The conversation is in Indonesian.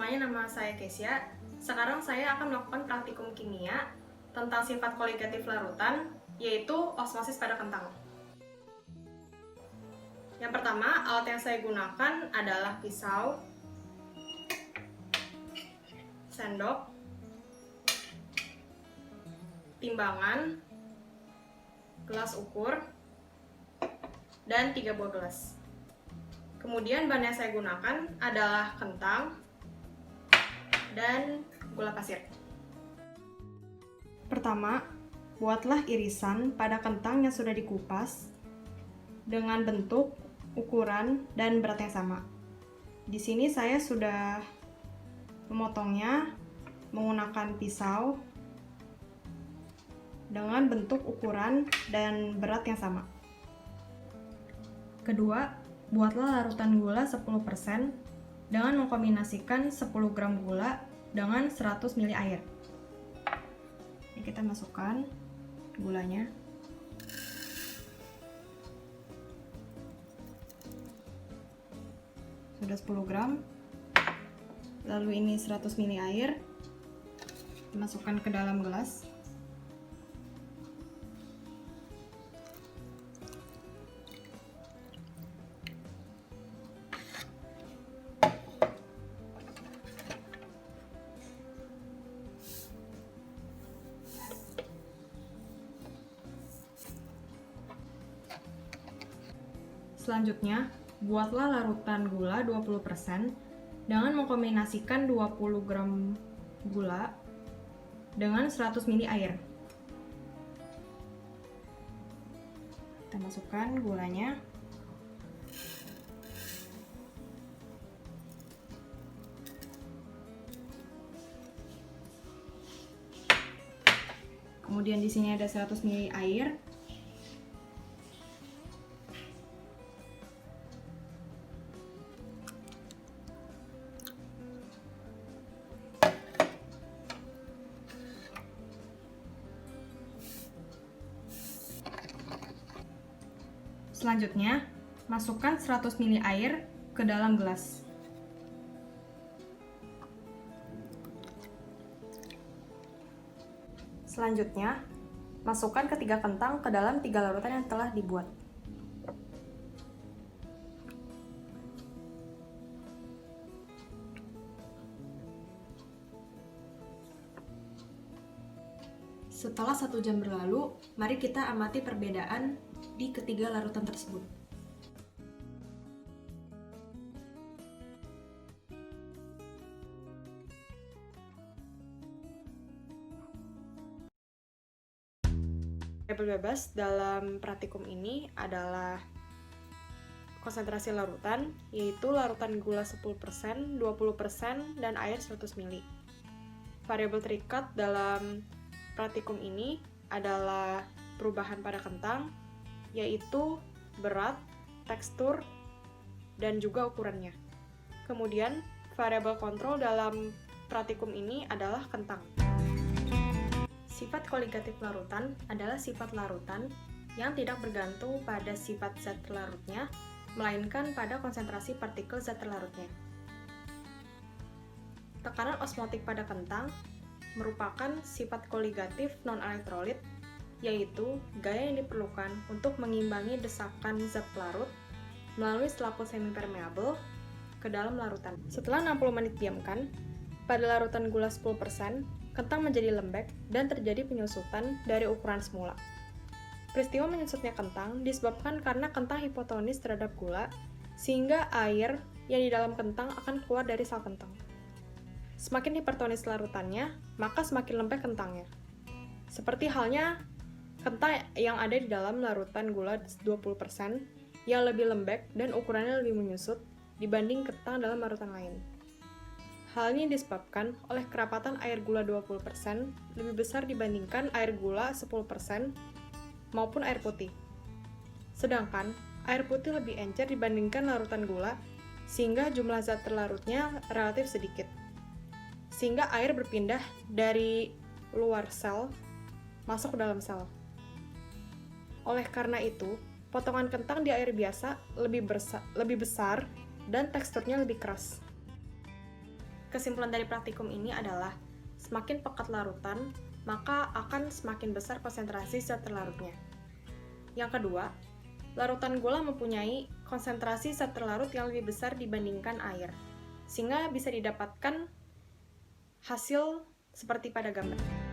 semuanya, nama saya Kesia. Sekarang saya akan melakukan praktikum kimia tentang sifat koligatif larutan, yaitu osmosis pada kentang. Yang pertama, alat yang saya gunakan adalah pisau, sendok, timbangan, gelas ukur, dan 3 buah gelas. Kemudian bahan yang saya gunakan adalah kentang dan gula pasir. Pertama, buatlah irisan pada kentang yang sudah dikupas dengan bentuk, ukuran, dan berat yang sama. Di sini saya sudah memotongnya menggunakan pisau dengan bentuk, ukuran, dan berat yang sama. Kedua, buatlah larutan gula 10% dengan mengkombinasikan 10 gram gula dengan 100 ml air. Ini kita masukkan gulanya. Sudah 10 gram. Lalu ini 100 ml air. Masukkan ke dalam gelas. Selanjutnya, buatlah larutan gula 20% dengan mengkombinasikan 20 gram gula dengan 100 ml air. Kita masukkan gulanya. Kemudian di sini ada 100 ml air. Selanjutnya, masukkan 100 ml air ke dalam gelas. Selanjutnya, masukkan ketiga kentang ke dalam 3 larutan yang telah dibuat. Setelah 1 jam berlalu, mari kita amati perbedaan di ketiga larutan tersebut. Variabel bebas dalam praktikum ini adalah konsentrasi larutan, yaitu larutan gula 10%, 20%, dan air 100 ml. Variabel terikat dalam praktikum ini adalah perubahan pada kentang, yaitu berat, tekstur, dan juga ukurannya. Kemudian, variabel kontrol dalam praktikum ini adalah kentang. Sifat koligatif larutan adalah sifat larutan yang tidak bergantung pada sifat zat terlarutnya, melainkan pada konsentrasi partikel zat terlarutnya. Tekanan osmotik pada kentang merupakan sifat koligatif non-elektrolit, yaitu gaya yang diperlukan untuk mengimbangi desakan zat pelarut melalui selaput semi-permeabel ke dalam larutan. Setelah 60 menit diamkan, pada larutan gula 10%, kentang menjadi lembek dan terjadi penyusutan dari ukuran semula. Peristiwa menyusutnya kentang disebabkan karena kentang hipotonis terhadap gula, sehingga air yang di dalam kentang akan keluar dari sel kentang. Semakin hipertonis larutannya, maka semakin lembek kentangnya. Seperti halnya kentang yang ada di dalam larutan gula 20% yang lebih lembek dan ukurannya lebih menyusut dibanding kentang dalam larutan lain. Hal ini disebabkan oleh kerapatan air gula 20% lebih besar dibandingkan air gula 10% maupun air putih. Sedangkan air putih lebih encer dibandingkan larutan gula, sehingga jumlah zat terlarutnya relatif sedikit. Sehingga air berpindah dari luar sel masuk ke dalam sel. Oleh karena itu, potongan kentang di air biasa lebih besar dan teksturnya lebih keras. kesimpulan dari praktikum ini adalah semakin pekat larutan, maka akan semakin besar konsentrasi zat terlarutnya. Yang kedua, larutan gula mempunyai konsentrasi zat terlarut yang lebih besar dibandingkan air, sehingga bisa didapatkan hasil seperti pada gambar.